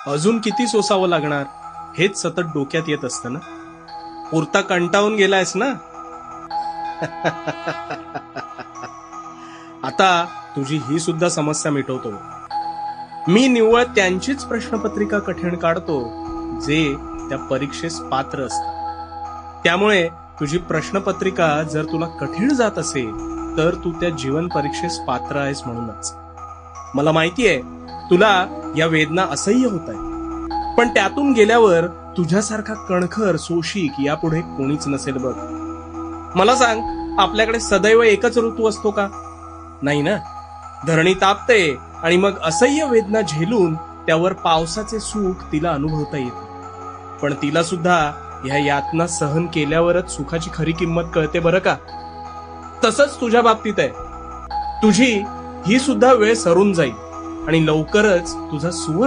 अजून किती सोसावं लागणार हेच सतत डोक्यात येत असतं ना. पुरता कंटाळून गेलायस ना. आता तुझी ही सुद्धा समस्या मिटवतो. मी निव्वळ त्यांचीच प्रश्नपत्रिका कठीण काढतो जे त्या परीक्षेस पात्र असतात. त्यामुळे तुझी प्रश्नपत्रिका जर तुला कठीण जात असेल तर तू त्या जीवन परीक्षेस पात्र आहेस म्हणूनच. मला माहितीये तुला या वेदना असह्य होत आहे, पण त्यातून गेल्यावर तुझ्यासारखा कणखर सोशिक यापुढे कोणीच नसेल बघ. मला सांग, आपल्याकडे सदैव एकच ऋतू असतो का? नाही ना. धरणी तापते आणि मग असह्य वेदना झेलून त्यावर पावसाचे सुख तिला अनुभवता येते. पण तिला सुद्धा ह्या यातना सहन केल्यावरच सुखाची खरी किंमत कळते बरं का. तसंच तुझ्या बाबतीत आहे. तुझी ही सुद्धा वेळ सरून जाईल आणि लवकरच तुझा सुवर्ण